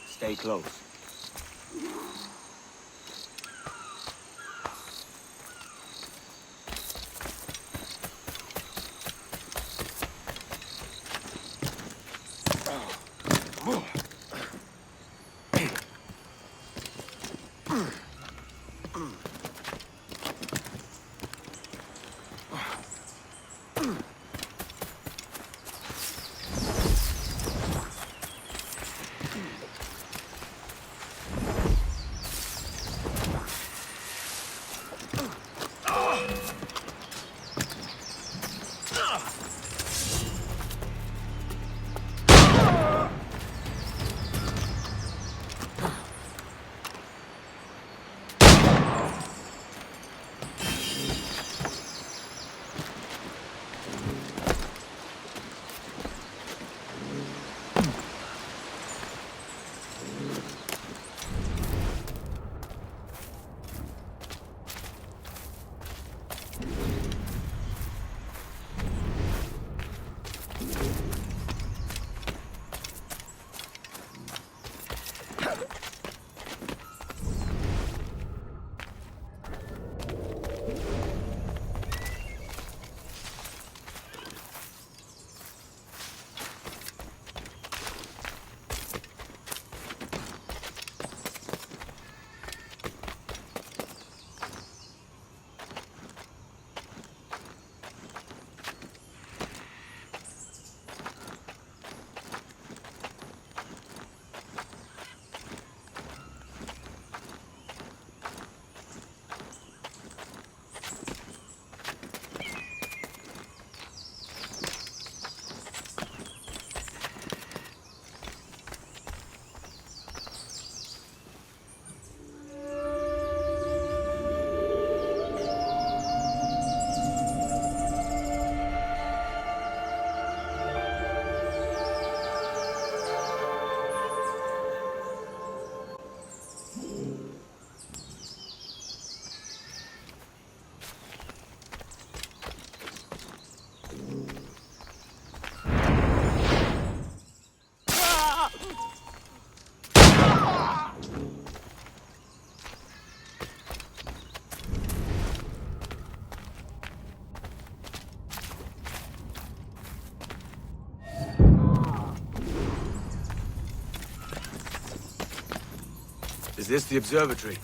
Stay close. Is this the observatory?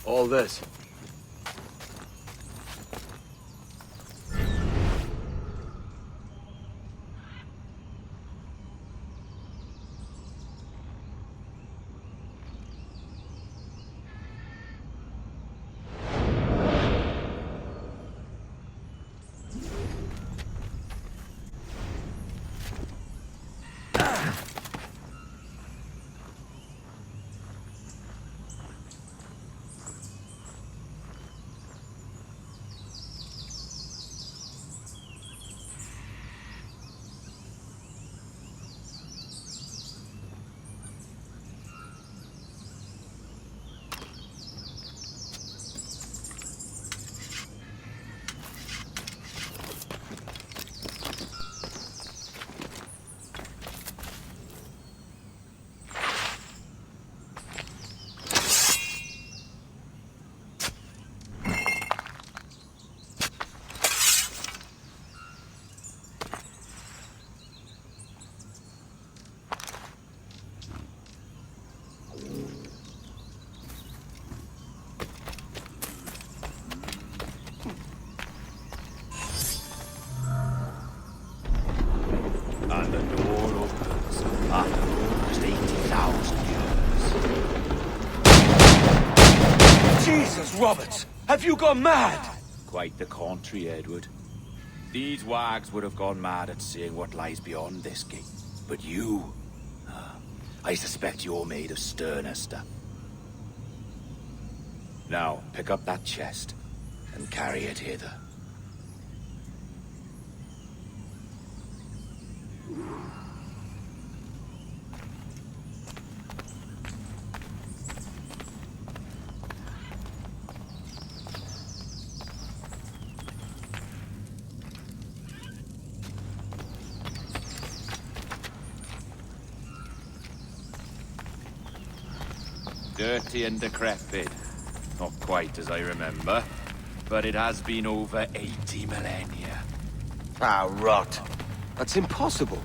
All this? And the door opens after almost 80,000 years. Jesus, Roberts! Have you gone mad? Quite the contrary, Edward. These wags would have gone mad at seeing what lies beyond this gate. But you... I suspect you're made of sterner stuff. Now, pick up that chest and carry it hither. dirty and decrepit. Not quite as I remember, but it has been over 80 millennia. Ah, rot. That's impossible.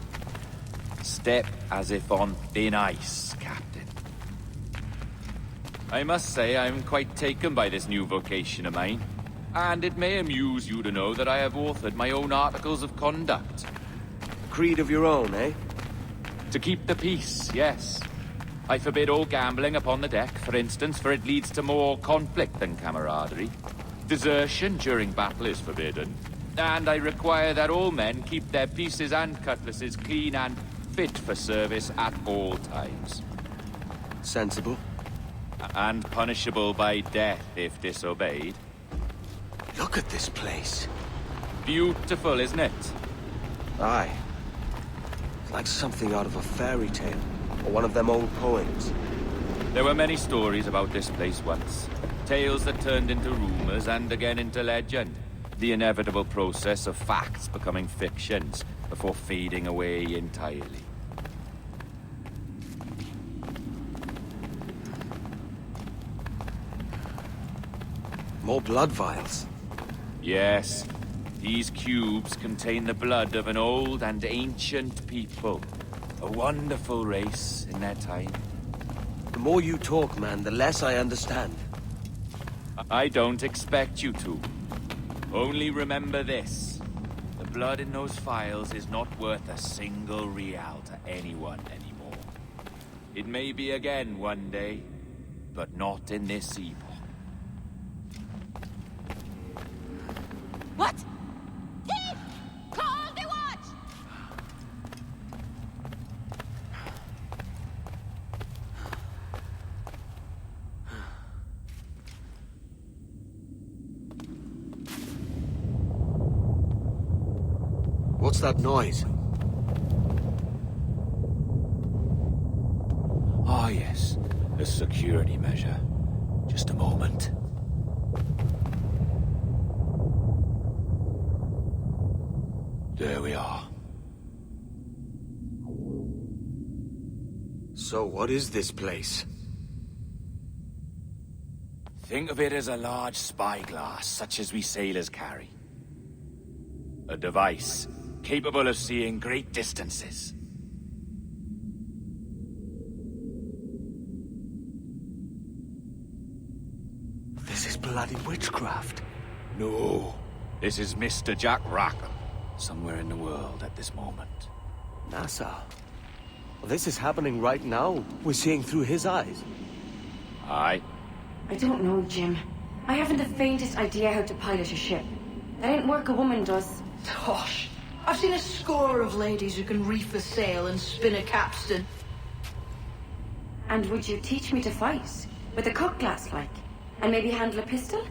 Step as if on thin ice, Captain. I must say I'm quite taken by this new vocation of mine. And it may amuse you to know that I have authored my own articles of conduct. Creed of your own, eh? To keep the peace, yes. I forbid all gambling upon the deck, for instance, for it leads to more conflict than camaraderie. Desertion during battle is forbidden. And I require that all men keep their pieces and cutlasses clean and fit for service at all times. Sensible. And punishable by death if disobeyed. Look at this place. Beautiful, isn't it? Aye. It's like something out of a fairy tale, or one of them old poems. There were many stories about this place once. Tales that turned into rumors and again into legend. The inevitable process of facts becoming fictions before fading away entirely. More blood vials. Yes, these cubes contain the blood of an old and ancient people. A wonderful race in their time. The more you talk, man, the less I understand. I don't expect you to. Only remember this. The blood in those files is not worth a single real to anyone anymore. It may be again one day, but not in this epoch. What? Thief! Call the watch! What's that noise? Ah, yes. A security measure. Just a moment. There we are. So what is this place? Think of it as a large spyglass, such as we sailors carry. A device capable of seeing great distances. This is bloody witchcraft. No, this is Mr. Jack Rackham, somewhere in the world at this moment. NASA. Well, this is happening right now. We're seeing through his eyes. Aye. I don't know, Jim. I haven't the faintest idea how to pilot a ship. That ain't work a woman does. Tosh. I've seen a score of ladies who can reef a sail and spin a capstan. And would you teach me to fight? With a cutlass, like? And maybe handle a pistol?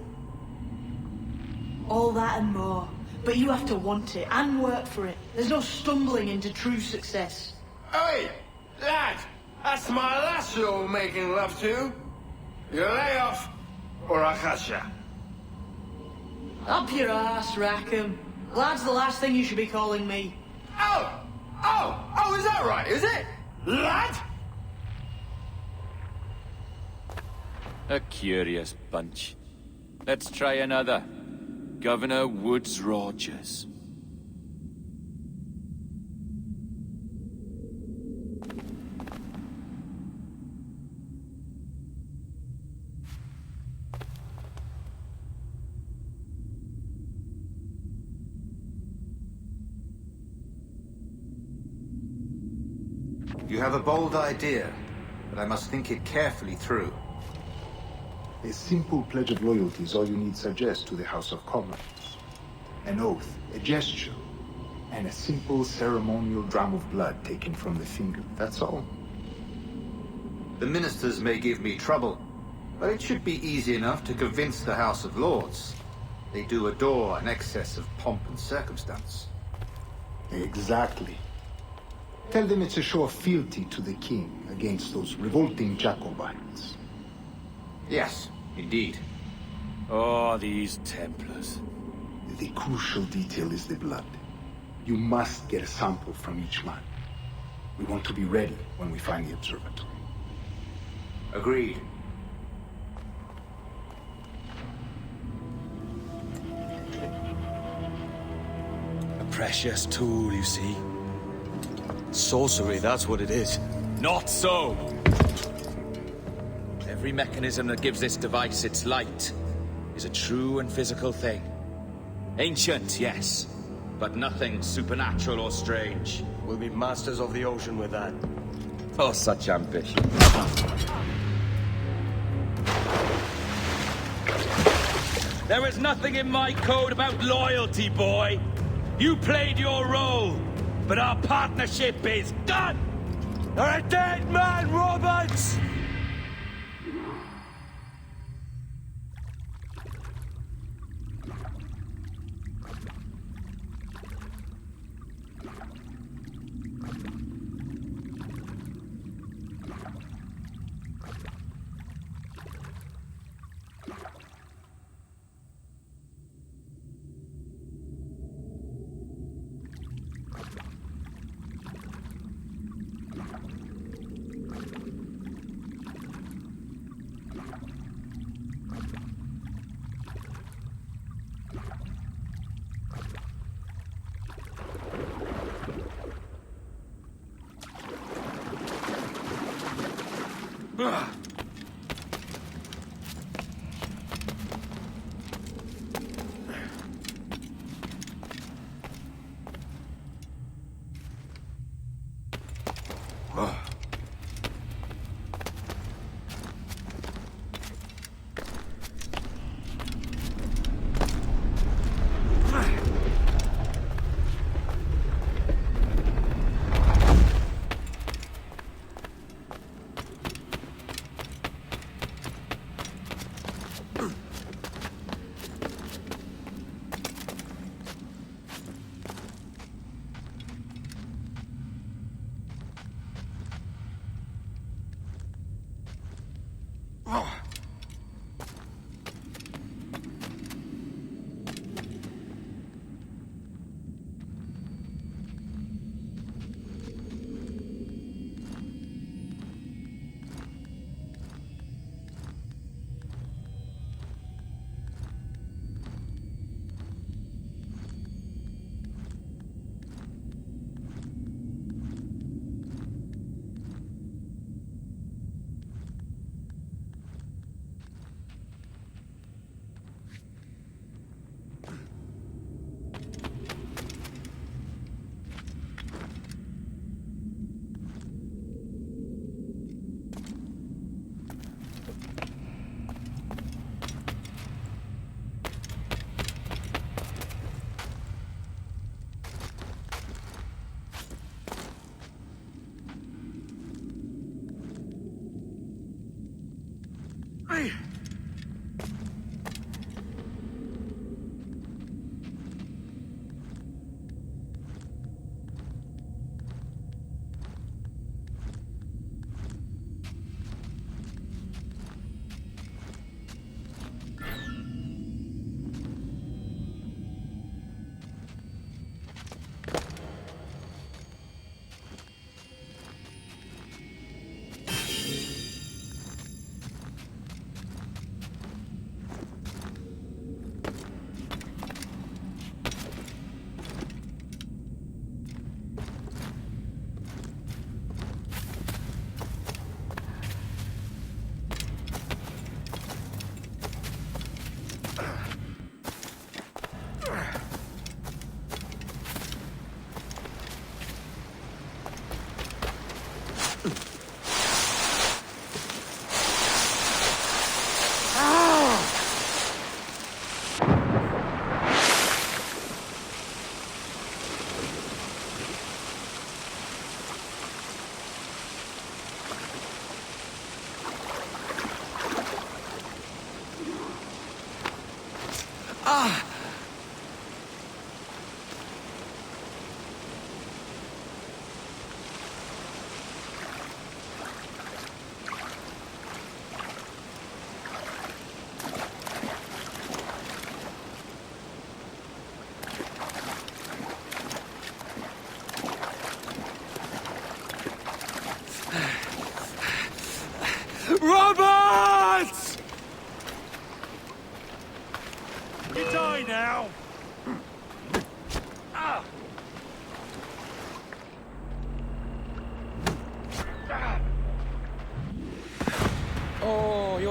All that and more. But you have to want it and work for it. There's no stumbling into true success. Hey, lad, that's my lass you're making love to. You lay off, or I catch ya. Up your ass, Rackham. Lad's the last thing you should be calling me. Oh, is that right, is it? Lad? A curious bunch. Let's try another. Governor Woods Rogers. You have a bold idea, but I must think it carefully through. A simple pledge of loyalty is all you need suggest to the House of Commons. An oath, a gesture, and a simple ceremonial dram of blood taken from the finger. That's all. The ministers may give me trouble, but it should be easy enough to convince the House of Lords. They do adore an excess of pomp and circumstance. Exactly. Tell them it's a show of fealty to the king against those revolting Jacobites. Yes, indeed. Oh, these Templars. The crucial detail is the blood. You must get a sample from each man. We want to be ready when we find the observatory. Agreed. precious tool, you see. Sorcery, that's what it is. Not so! Every mechanism that gives this device its light is a true and physical thing. Ancient, yes, but nothing supernatural or strange. We'll be masters of the ocean with that. Oh, such ambition. There was nothing in my code about loyalty, boy. You played your role, but our partnership is done! You're a dead man, Roberts!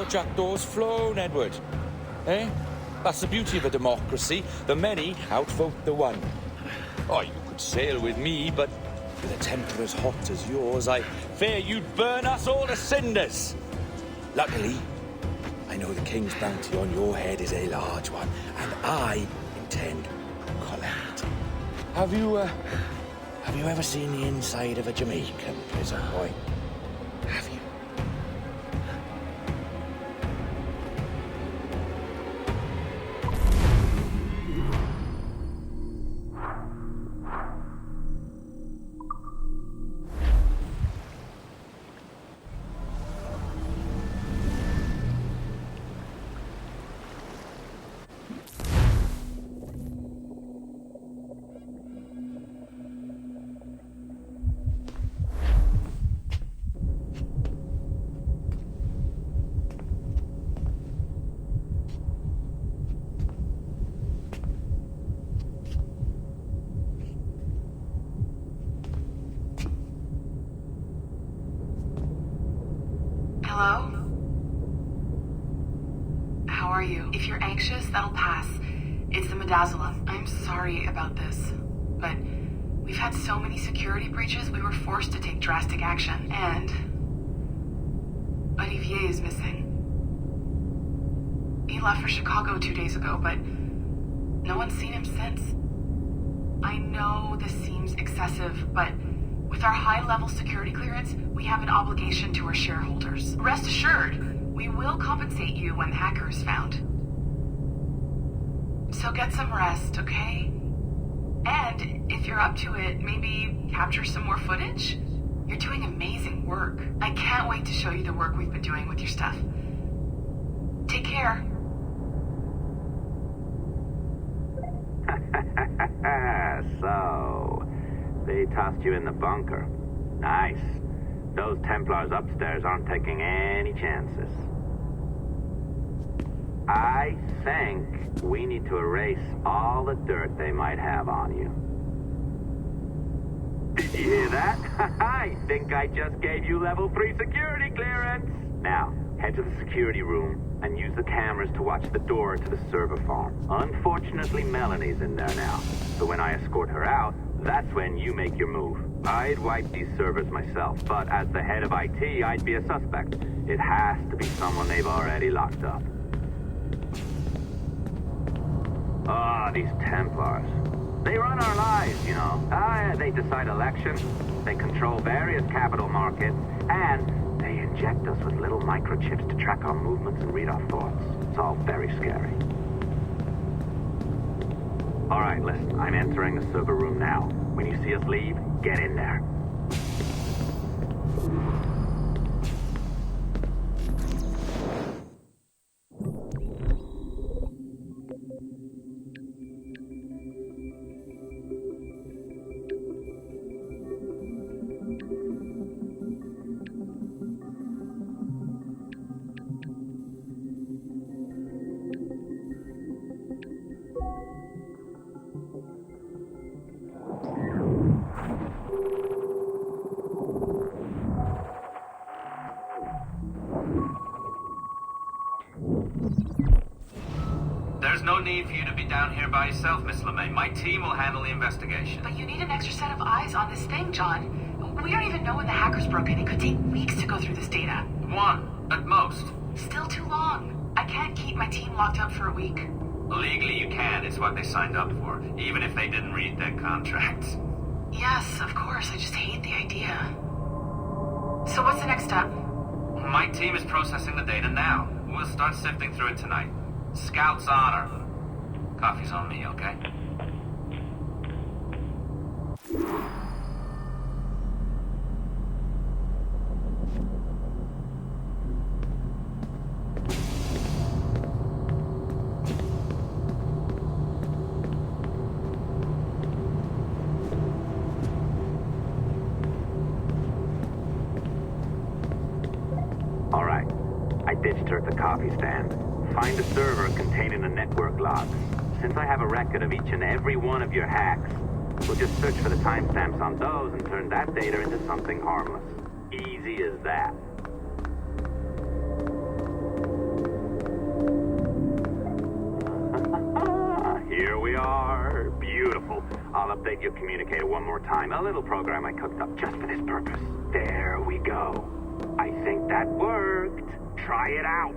jackdaws flown, Edward. Eh? That's the beauty of a democracy. The many outvote the one. Oh, you could sail with me, but with a temper as hot as yours, I fear you'd burn us all to cinders. Luckily, I know the king's bounty on your head is a large one, and I intend to collect. Have you ever seen the inside of a Jamaican prison, boy? Have you? Hello? How are you? If you're anxious, that'll pass. It's the Midazolam. I'm sorry about this, but we've had so many security breaches, we were forced to take drastic action, and Olivier is missing. He left for Chicago 2 days ago, but no one's seen him since. I know this seems excessive, but with our high-level security clearance, we have an obligation to our shareholders. Rest assured, we will compensate you when the hacker is found. So get some rest, okay? And if you're up to it, maybe capture some more footage? You're doing amazing work. I can't wait to show you the work we've been doing with your stuff. Take care. So, they tossed you in the bunker. Nice. Those Templars upstairs aren't taking any chances. I think we need to erase all the dirt they might have on you. Did you hear that? I think I just gave you level 3 security clearance. Now, head to the security room and use the cameras to watch the door to the server farm. Unfortunately, Melanie's in there now, so when I escort her out, that's when you make your move. I'd wipe these servers myself, but as the head of IT, I'd be a suspect. It has to be someone they've already locked up. Ah, these Templars. They run our lives, you know. They decide elections, they control various capital markets, and they inject us with little microchips to track our movements and read our thoughts. It's all very scary. All right, listen, I'm entering the server room now. When you see us leave, get in there. There's no need for you to be down here by yourself, Miss LeMay. My team will handle the investigation. But you need an extra set of eyes on this thing, John. We don't even know when the hackers broke in. It could take weeks to go through this data. 1, at most. Still too long. I can't keep my team locked up for a week. Legally you can. It's what they signed up for, even if they didn't read their contracts. Yes, of course. I just hate the idea. So what's the next step? My team is processing the data now. We'll start sifting through it tonight. Scout's honor. Coffee's on me, okay? All right. I ditched her at the coffee stand. Find a server containing the network logs. Since I have a record of each and every one of your hacks, we'll just search for the timestamps on those and turn that data into something harmless. Easy as that. Here we are. Beautiful. I'll update your communicator one more time. A little program I cooked up just for this purpose. There we go. I think that worked. Try it out.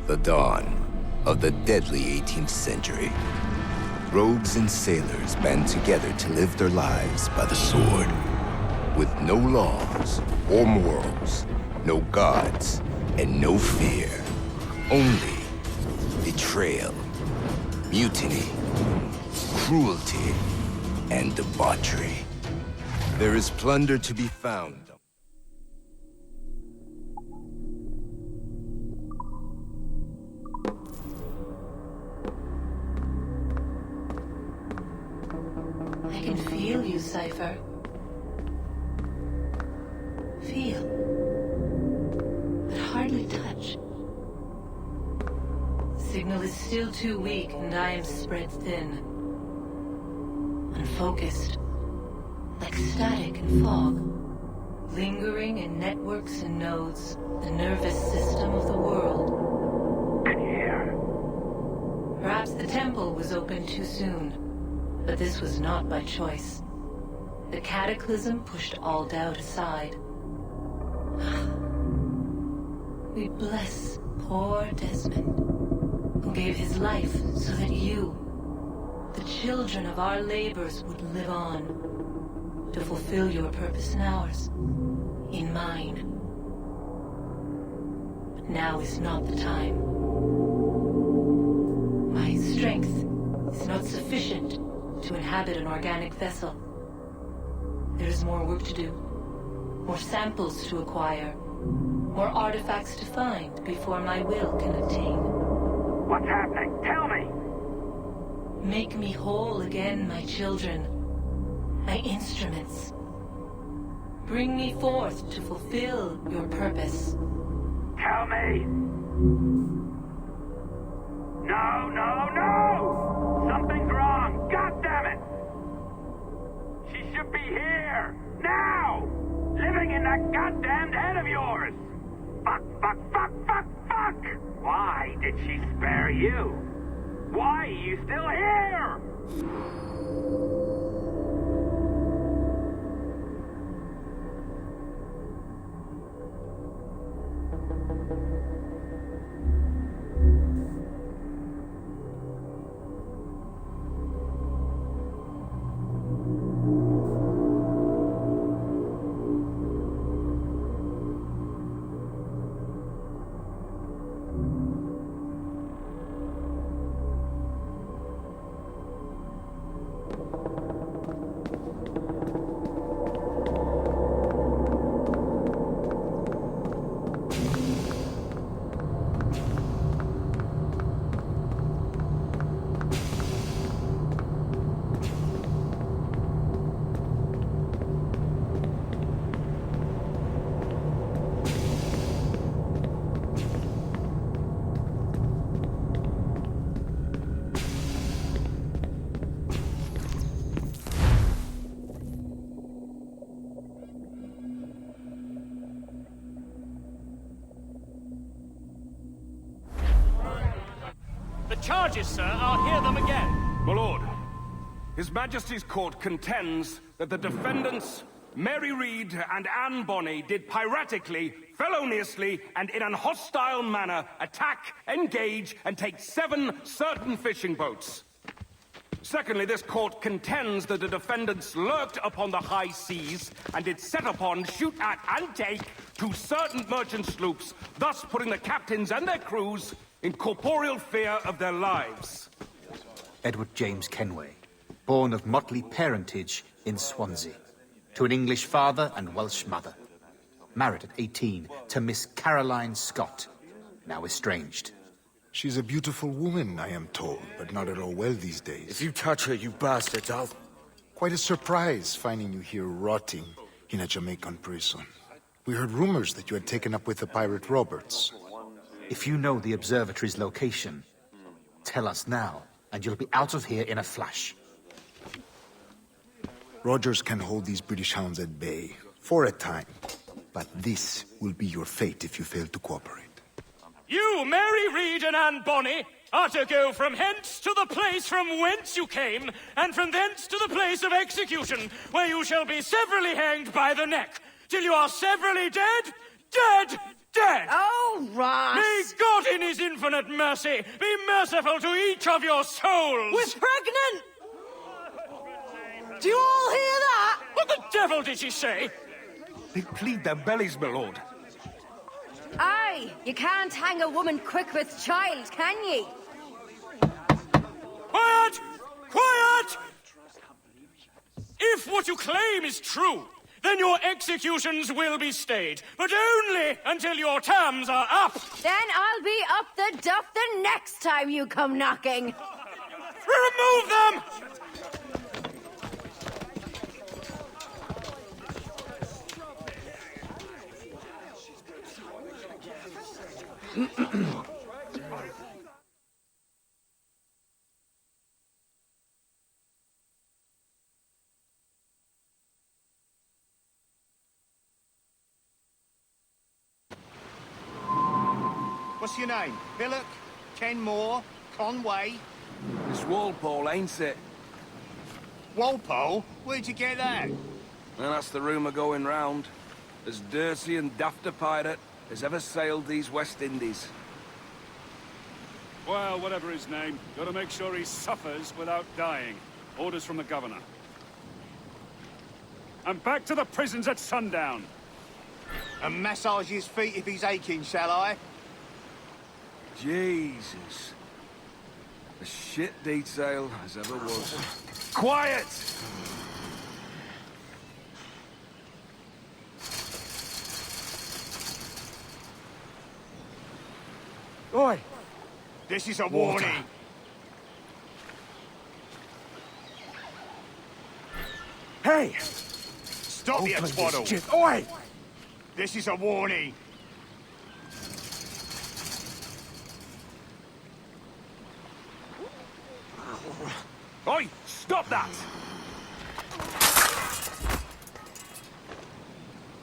The dawn of the deadly 18th century. Rogues and sailors band together to live their lives by the sword. With no laws or morals, no gods, and no fear. Only betrayal, mutiny, cruelty, and debauchery. There is plunder to be found. I can feel you, Cypher. Feel. But hardly touch. Signal is still too weak, and I am spread thin. Unfocused. Like static and fog. Lingering in networks and nodes. The nervous system of the world. Can you hear? Perhaps the temple was opened too soon. But this was not by choice. The cataclysm pushed all doubt aside. We bless poor Desmond, who gave his life so that you, the children of our labors, would live on, to fulfill your purpose in ours, in mine. But now is not the time. My strength is not sufficient to inhabit an organic vessel. There is more work to do, more samples to acquire, more artifacts to find before my will can attain. What's happening? Tell me! Make me whole again, my children, my instruments. Bring me forth to fulfill your purpose. Tell me! No, no, no! Something's wrong! God damn it! She should be here! Now! Living in that goddamned head of yours! Fuck, fuck, fuck, fuck, fuck! Why did she spare you? Why are you still here? charges, sir, I'll hear them again. My lord, His Majesty's court contends that the defendants, Mary Reed and Anne Bonny, did piratically, feloniously, and in an hostile manner attack, engage, and take 7 certain fishing boats. Secondly, this court contends that the defendants lurked upon the high seas and did set upon, shoot at, and take 2 certain merchant sloops, thus putting the captains and their crews in corporeal fear of their lives. Edward James Kenway, born of motley parentage in Swansea, to an English father and Welsh mother. Married at 18 to Miss Caroline Scott, now estranged. She's a beautiful woman, I am told, but not at all well these days. If you touch her, you bastards, I'll... Quite a surprise finding you here rotting in a Jamaican prison. We heard rumors that you had taken up with the pirate Roberts. If you know the observatory's location, tell us now, and you'll be out of here in a flash. Rogers can hold these British hounds at bay, for a time. But this will be your fate if you fail to cooperate. You, Mary Reed and Anne Bonny, are to go from hence to the place from whence you came, and from thence to the place of execution, where you shall be severally hanged by the neck, till you are severally dead, dead, dead! Oh, Ross! May God in his infinite mercy be merciful to each of your souls! We're pregnant! Do you all hear that? What the devil did she say? They plead their bellies, my lord. Aye, you can't hang a woman quick with child, can ye? Quiet! Quiet! If what you claim is true, then your executions will be stayed, but only until your terms are up. Then I'll be up the duff the next time you come knocking. Remove them! What's your name? Billock? Kenmore? Conway? It's Walpole, ain't it? Walpole? Where'd you get that? Well, that's the rumour going round. As dirty and daft a pirate as ever sailed these West Indies. Well, whatever his name, gotta make sure he suffers without dying. Orders from the governor. And back to the prisons at sundown. And massage his feet if he's aching, shall I? Jesus. A shit detail as ever was. Quiet! Oi! This is a warning. Hey! Stop your twaddle! Oi! This is a warning. Oi! Stop that!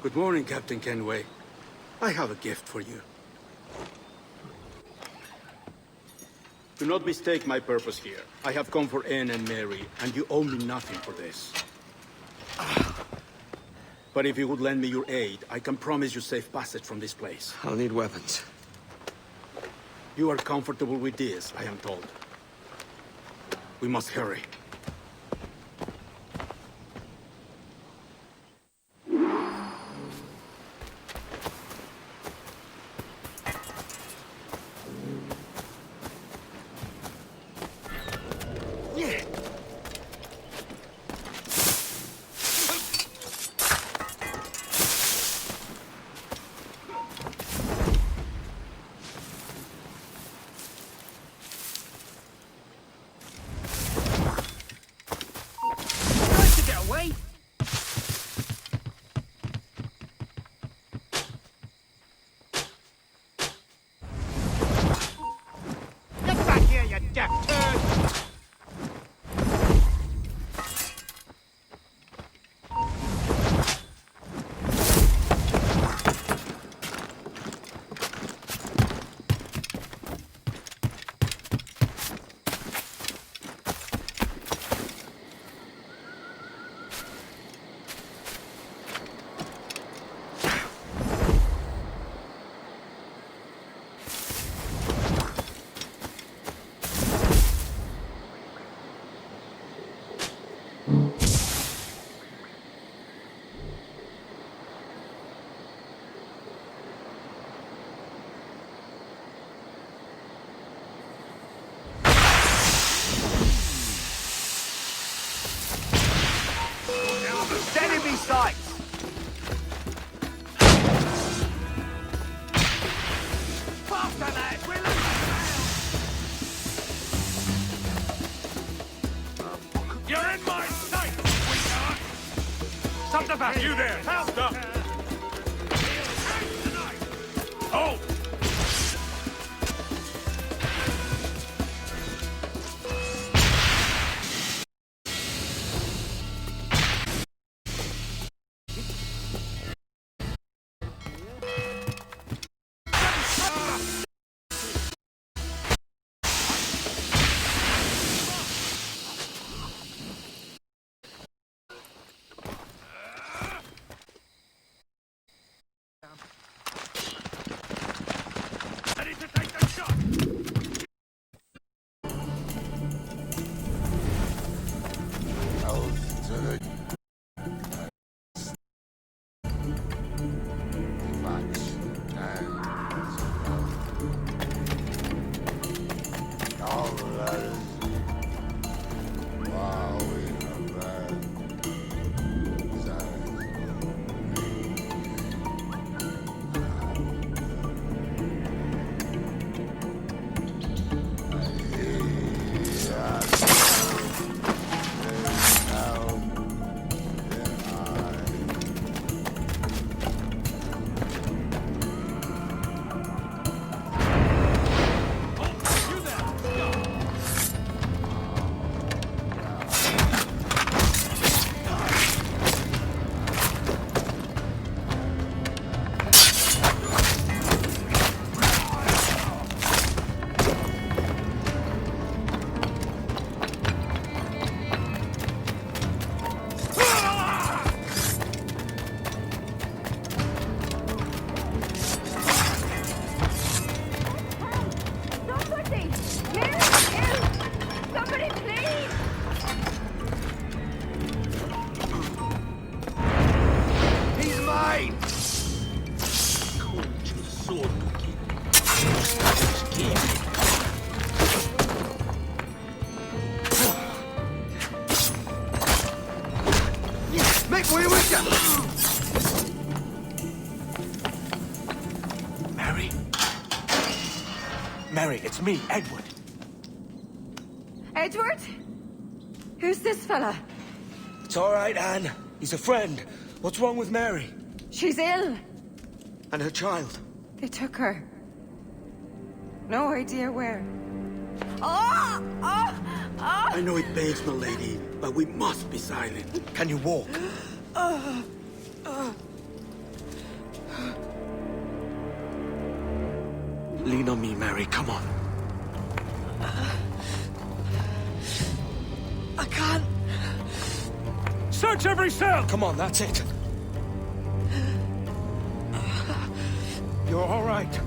Good morning, Captain Kenway. I have a gift for you. Do not mistake my purpose here. I have come for Anne and Mary, and you owe me nothing for this. But if you would lend me your aid, I can promise you safe passage from this place. I'll need weapons. You are comfortable with this, I am told. We must hurry. sights! Faster, lads! We're losing... You're in my sight, sweetheart! Stop the back! You there! Faster! Oh! Mary, it's me, Edward. Edward? Who's this fella? It's all right, Anne. He's a friend. What's wrong with Mary? She's ill. And her child? They took her. No idea where. Oh! Oh! Oh! I know it pains, my lady, but we must be silent. Can you walk? Lean on me, Mary. Come on. I can't. Search every cell! Come on, that's it. You're all right.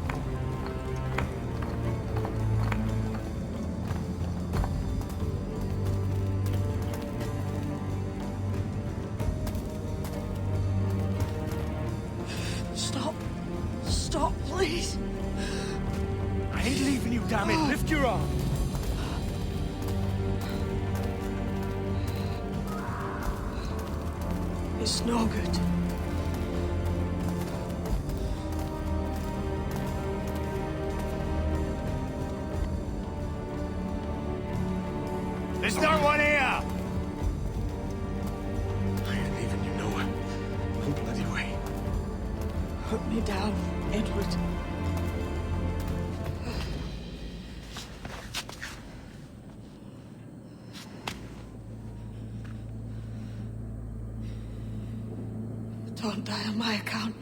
Stop. Stop, please. I ain't leaving you, damn it. Lift your arm. It's no good. There's no one here! I ain't leaving you nowhere. No bloody way. Put me down, Edward. Don't die on my account.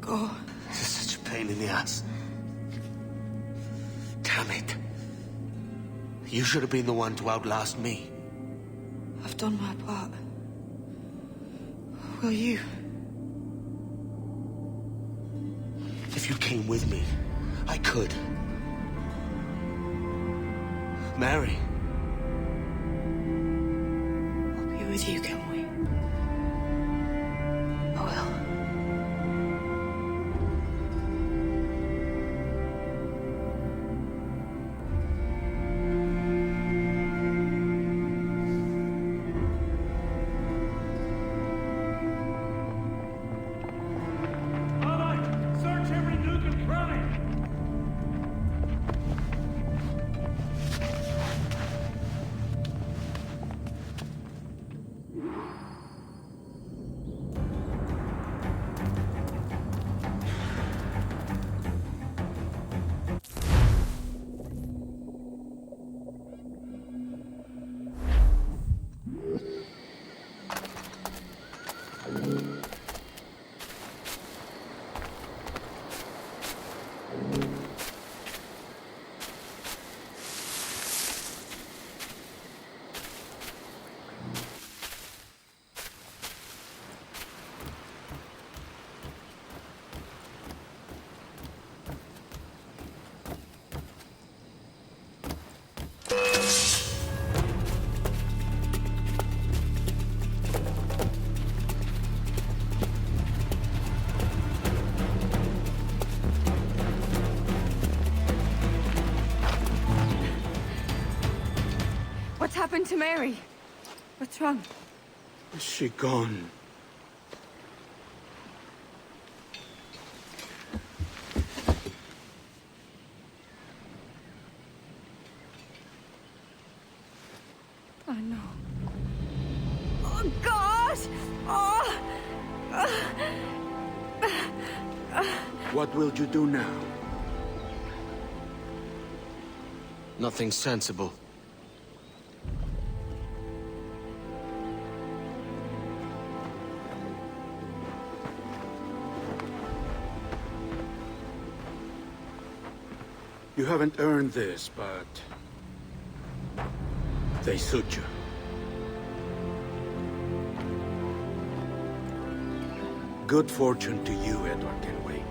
Go. This is such a pain in the ass. Damn it. You should have been the one to outlast me. I've done my part. Will you? If you came with me, I could. Mary. I'll be with you, can we? I will. What's happened to Mary? What's wrong? Is she gone? Oh no. Oh God! Oh! What will you do now? Nothing sensible. You haven't earned this, but they suit you. Good fortune to you, Edward Kenway.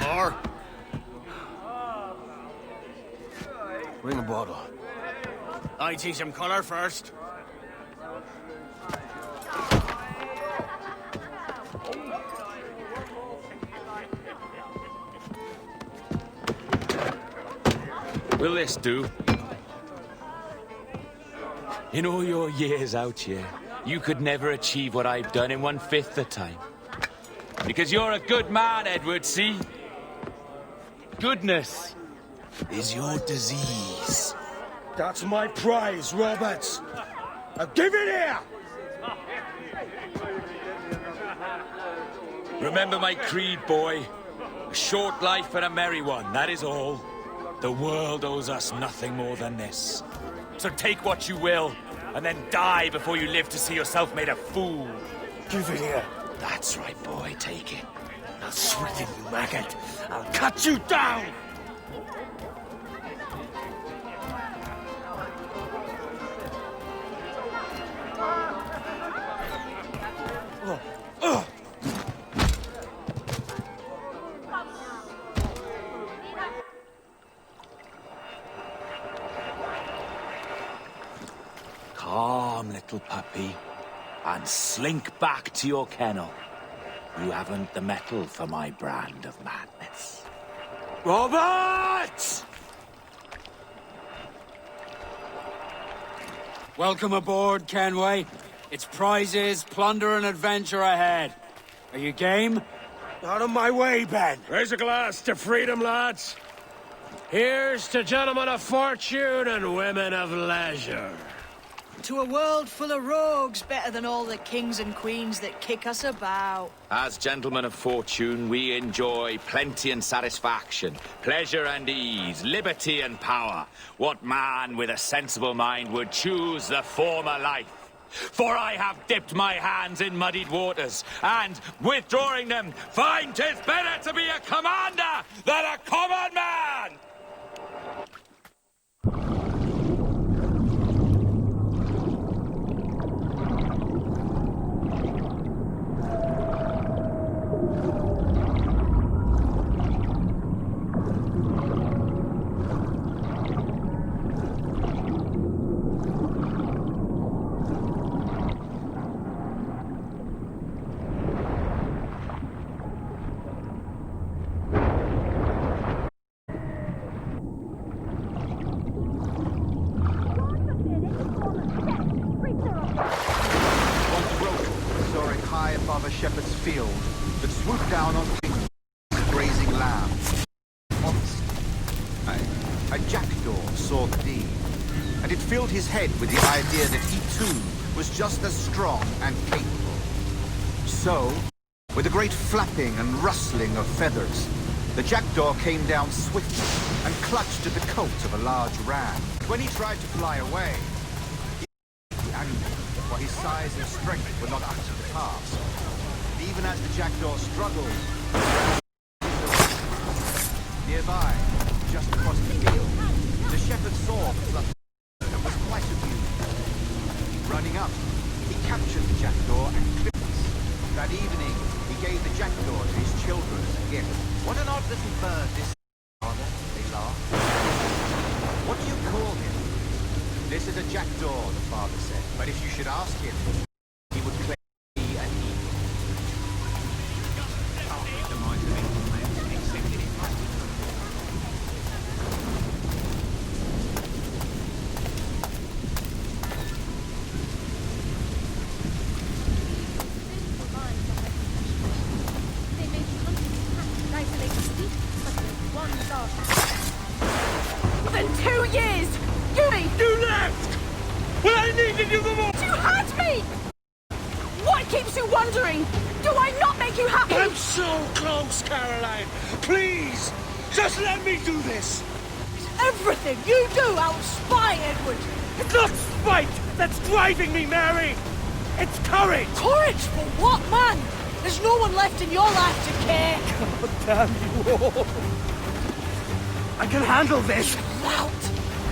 More? Bring a bottle. I teach him color first. Will this do? In all your years out here, you could never achieve what I've done in 1/5 the time. Because you're a good man, Edward, see? Goodness is your disease. That's my prize, Roberts. Now give it here! Remember my creed, boy. A short life and a merry one, that is all. The world owes us nothing more than this. So take what you will, and then die before you live to see yourself made a fool. Give it here. That's right, boy, take it. I'll sweeten you, maggot. I'll cut you down! Calm, little puppy, and slink back to your kennel. You haven't the mettle for my brand of madness. Robert! Welcome aboard, Kenway. It's prizes, plunder, and adventure ahead. Are you game? Out of my way, Ben. Raise a glass to freedom, lads. Here's to gentlemen of fortune and women of leisure. To a world full of rogues, better than all the kings and queens that kick us about. As gentlemen of fortune, we enjoy plenty and satisfaction, pleasure and ease, liberty and power. What man with a sensible mind would choose the former life? For I have dipped my hands in muddied waters, and, withdrawing them, find 'tis better to be a commander than a common man! Above a shepherd's field that swooped down on wings, grazing lambs. A jackdaw saw the deed, and it filled his head with the idea that he too was just as strong and capable. So, with a great flapping and rustling of feathers, the jackdaw came down swiftly and clutched at the coat of a large ram. When he tried to fly away, the animal, for his size and strength, were not up to the task. And even as the jackdaw struggled, nearby, just across the field, the shepherd saw and was quite amused. Running up, he captured the jackdaw and clipped it. That evening, he gave the jackdaw to his children as a gift. What an odd little bird this is, father, they laughed. What do you call him? This is a jackdaw, the father said. But if you should ask him, he would claim to be an eagle. Within 2 years! You left! Well, I needed you the most! You had me! What keeps you wondering? Do I not make you happy? I'm so close, Caroline! Please! Just let me do this! Everything you do out of spite, Edward! It's not spite that's driving me, Mary! It's courage! Courage for what, man? There's no one left in your life to care! God damn you all! I can handle this! Lout!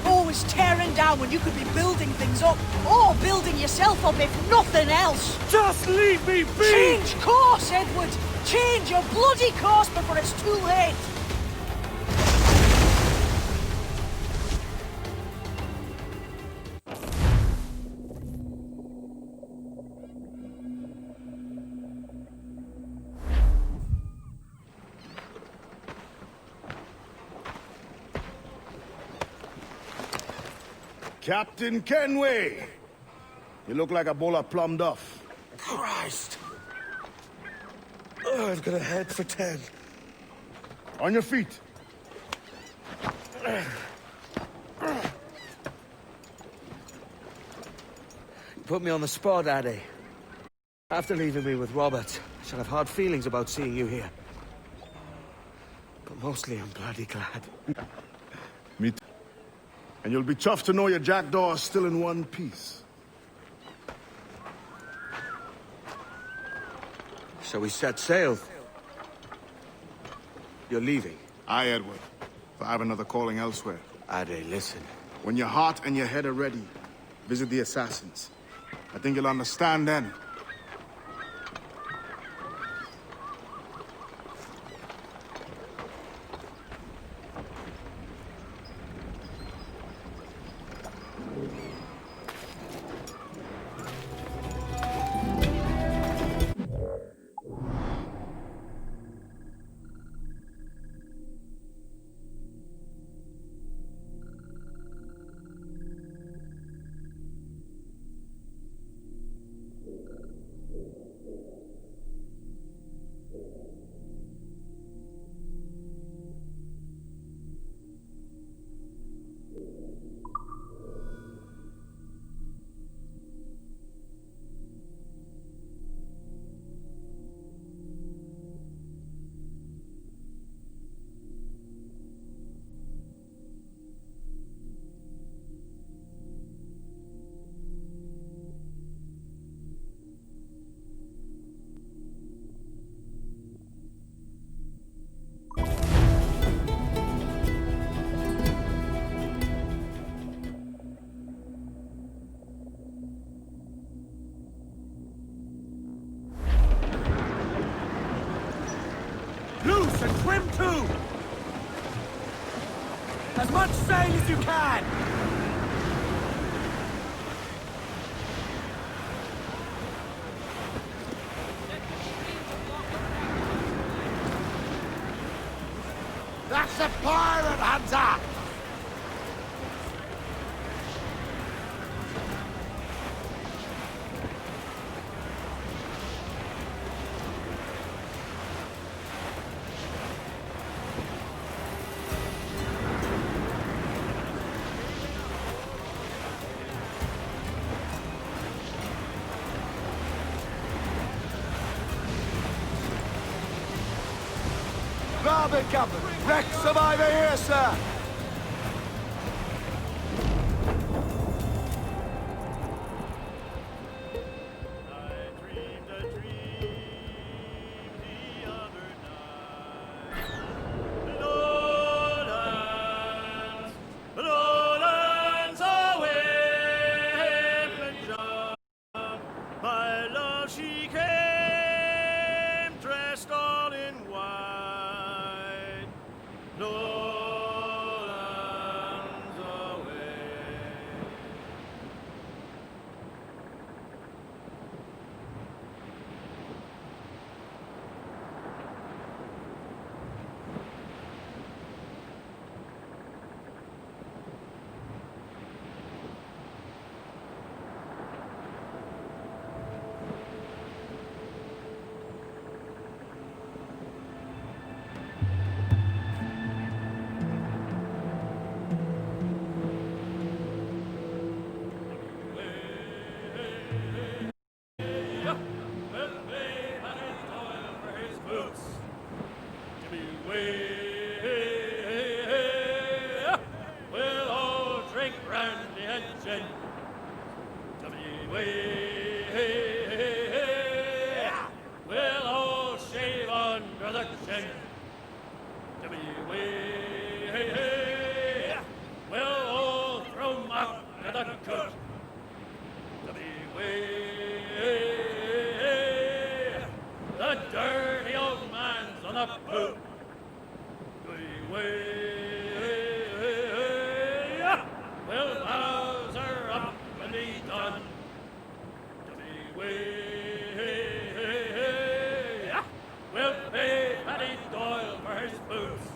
Always tearing down when you could be building things up, or building yourself up if nothing else! Just leave me be! Change course, Edward! Change your bloody course before it's too late! Captain Kenway! You look like a bowl of plum duff. Christ! Oh, I've got a head for 10. On your feet. You put me on the spot, Addy. After leaving me with Robert, I shall have hard feelings about seeing you here. But mostly I'm bloody glad. Me too. And you'll be tough to know your jackdaw is still in one piece. So we set sail. You're leaving? Aye, Edward. But I have another calling elsewhere. Ade, listen. When your heart and your head are ready, visit the assassins. I think you'll understand then. and trim too! As much sail as you can! That's a pirate hunter! Rather covered. Wreck survivor here, sir! My love, she came dressed all in white. Lowlands away. We'll all drink brandy and gin. We'll all shave under the chin. We'll all throw up to the cook. The dirty old man's on the poop. We'll Bowser up and be done. We'll pay Paddy Doyle for his boots.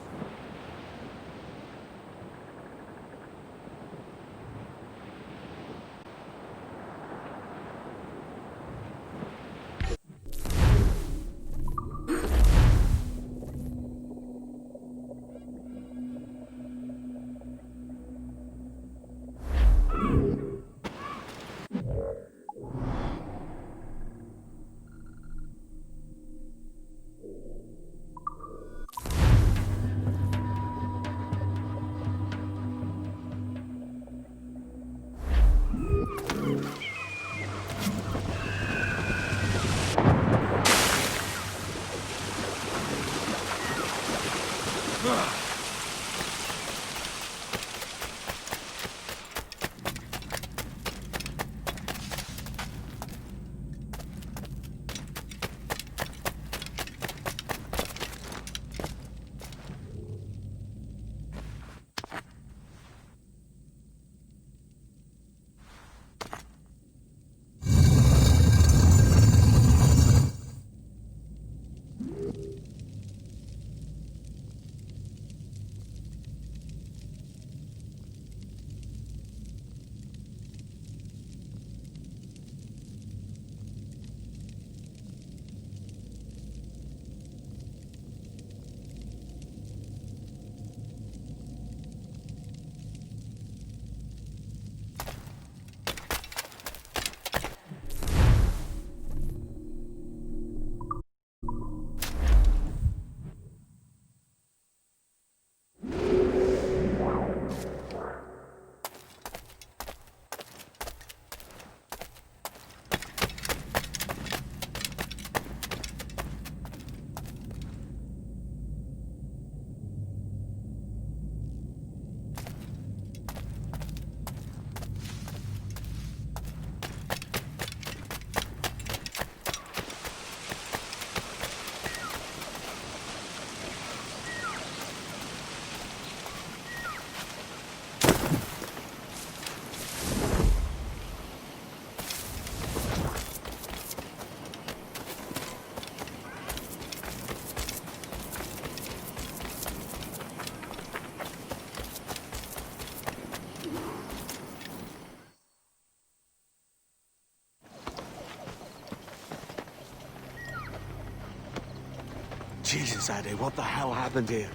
Jesus, Addy, what the hell happened here?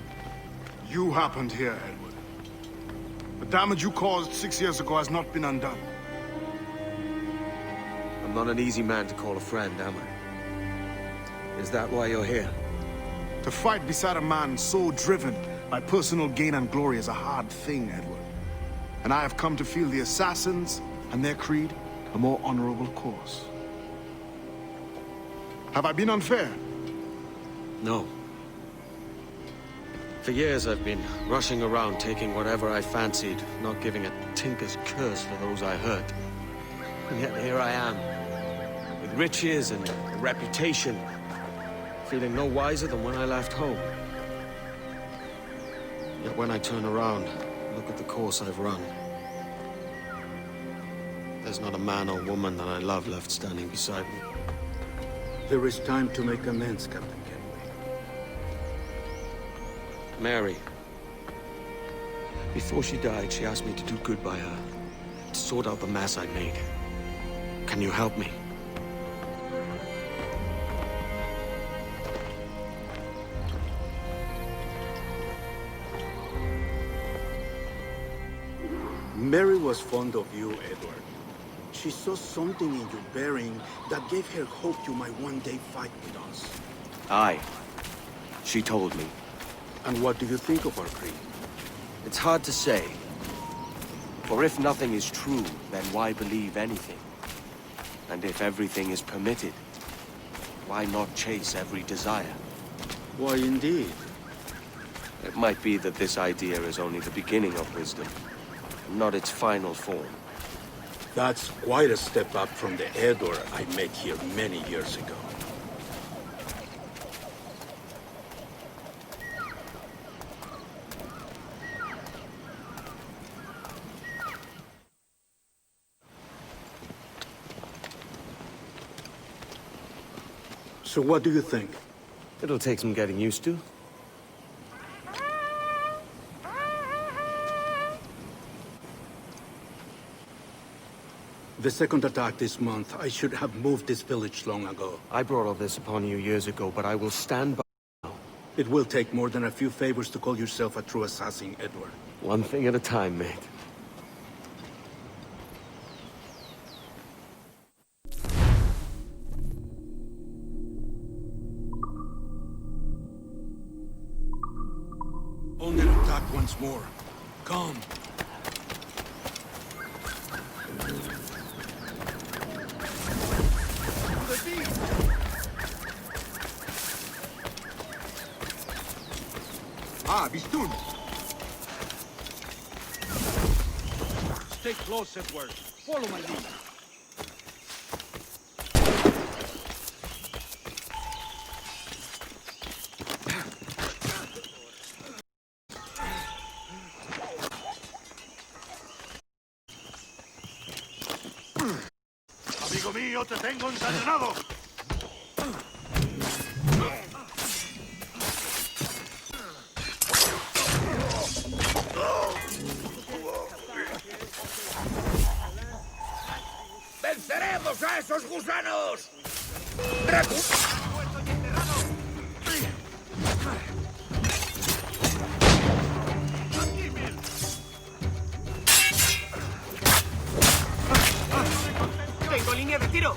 You happened here, Edward. The damage you caused 6 years ago has not been undone. I'm not an easy man to call a friend, am I? Is that why you're here? To fight beside a man so driven by personal gain and glory is a hard thing, Edward. And I have come to feel the assassins and their creed a more honorable course. Have I been unfair? No. For years I've been rushing around taking whatever I fancied, not giving a tinker's curse for those I hurt. And yet here I am, with riches and a reputation, feeling no wiser than when I left home. Yet when I turn around, look at the course I've run. There's not a man or woman that I love left standing beside me. There is time to make amends, Captain Kenway. Mary. Before she died, she asked me to do good by her, to sort out the mess I made. Can you help me? Mary was fond of you, Edward. She saw something in your bearing that gave her hope you might one day fight with us. Aye. She told me. And what do you think of our creed? It's hard to say. For if nothing is true, then why believe anything? And if everything is permitted, why not chase every desire? Why, indeed. It might be that this idea is only the beginning of wisdom, not its final form. That's quite a step up from the Edward I met here many years ago. So what do you think? It'll take some getting used to. The second attack this month, I should have moved this village long ago. I brought all this upon you years ago, but I will stand by now. It will take more than a few favors to call yourself a true assassin, Edward. One thing at a time, mate. Only attack once more. Come. Ah, Bistun! Stay close, Edward. Follow my lead. Amigo mío, te tengo encadenado. ¡Venceremos a esos gusanos! ¡Tengo línea de tiro!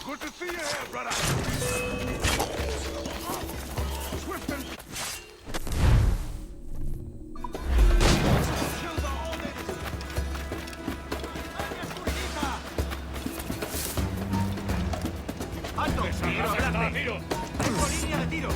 Good to see you here, brother. Swift and... ¡Alto! ¡Tiro adelante! ¡Tengo línea de tiro!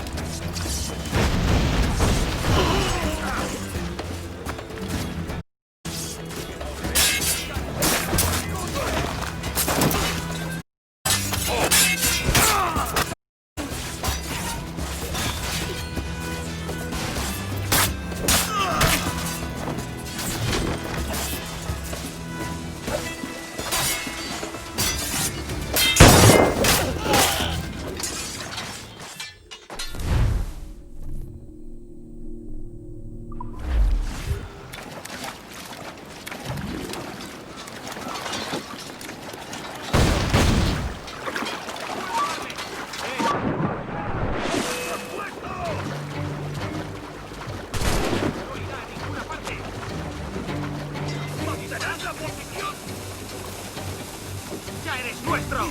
nuestro!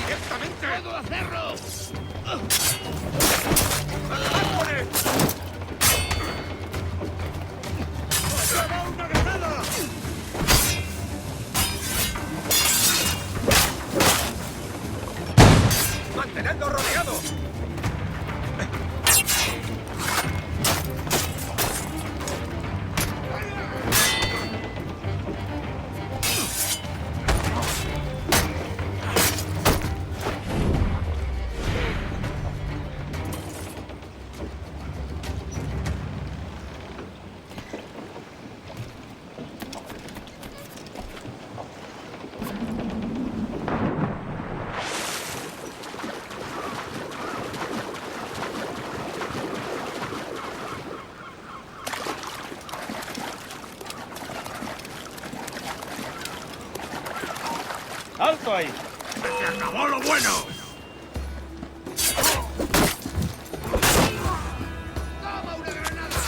¡Directamente! ¡Puedo hacerlo! ¡Una granada! ¡Mantenedlo rodeado! ¡Alto ahí! ¡Se acabó lo bueno! ¡Toma una granada!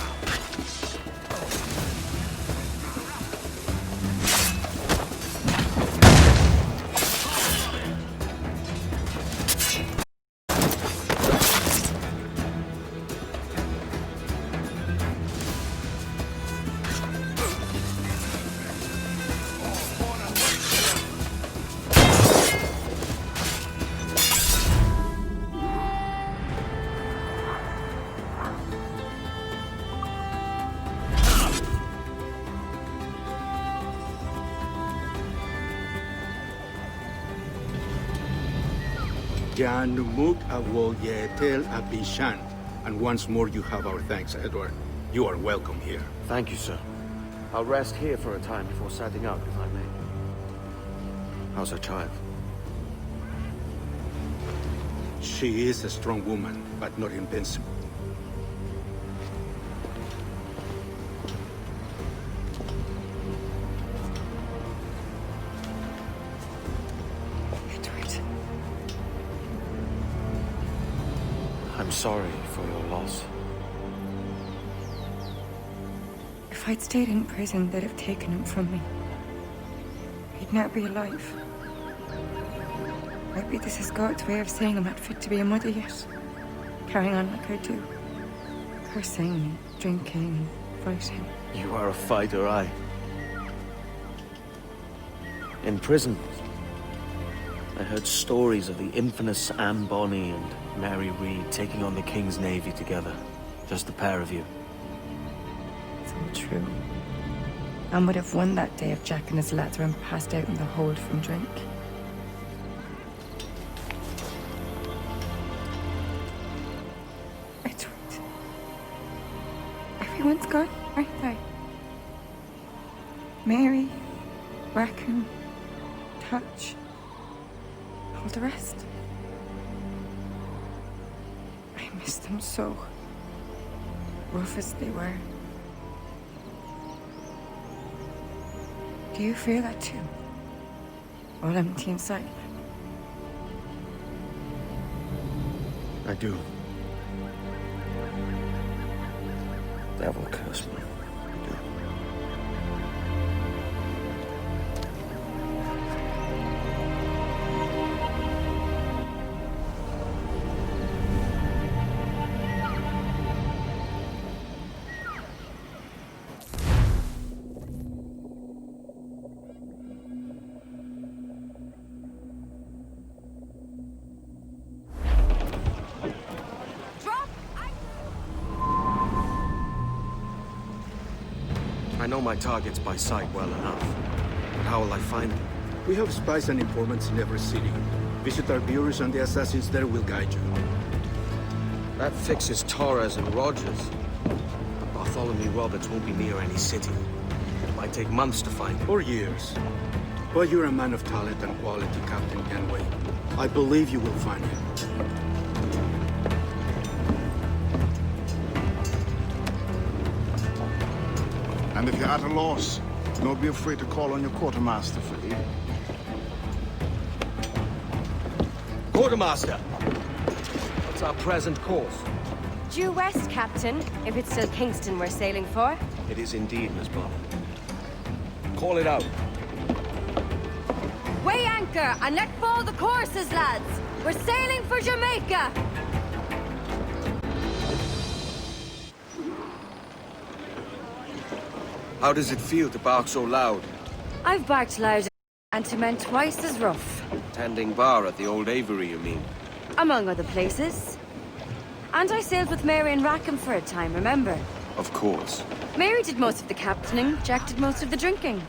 Janumuk Awol Yetel Abishan. And once more you have our thanks, Edward. You are welcome here. Thank you, sir. I'll rest here for a time before setting out, if I may. How's her child? She is a strong woman, but not invincible. I'm sorry for your loss. If I'd stayed in prison, they'd have taken him from me. He'd now be alive. Maybe this is God's way of saying I'm not fit to be a mother yet. Carrying on like I do. Cursing, drinking, fighting. You are a fighter, aye. In prison, I heard stories of the infamous Anne Bonny and Mary Read taking on the King's Navy together. Just the pair of you. It's all true. Anne would have won that day if Jack and his lads were passed out in the hold from drink. Edward. Everyone's gone, aren't they? Mary, Raccoon, Touch, all the rest. I miss them so. Rough as they were. Do you feel that too? All empty inside? I do. Devil curse me. I do. I know my targets by sight well enough. But how will I find them? We have spies and informants in every city. Visit our bureaus and the assassins there will guide you. That fixes Torres and Rogers. But Bartholomew Roberts won't be near any city. It might take months to find him. Or years. But you're a man of talent and quality, Captain Kenway. I believe you will find him. And if you're at a loss, don't be afraid to call on your quartermaster for aid. Quartermaster! What's our present course? Due west, Captain, if it's still Kingston we're sailing for. It is indeed, Miss Bonny. Call it out. Weigh anchor and let fall the courses, lads. We're sailing for Jamaica. How does it feel to bark so loud? I've barked loud and to men twice as rough. Tending bar at the old Avery, you mean? Among other places. And I sailed with Mary and Rackham for a time, remember? Of course. Mary did most of the captaining, Jack did most of the drinking.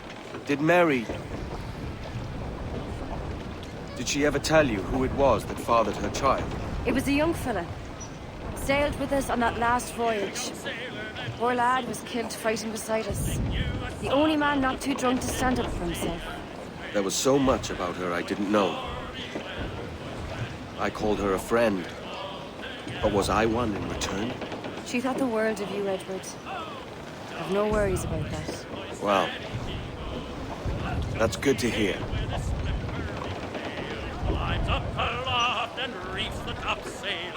Did Mary... Did she ever tell you who it was that fathered her child? It was a young fella. Sailed with us on that last voyage. Poor lad was killed fighting beside us. The only man not too drunk to stand up for himself. There was so much about her I didn't know. I called her a friend. But was I one in return? She thought the world of you, Edward. I've no worries about that. Well, that's good to hear. Lines up aloft and reef the topsail.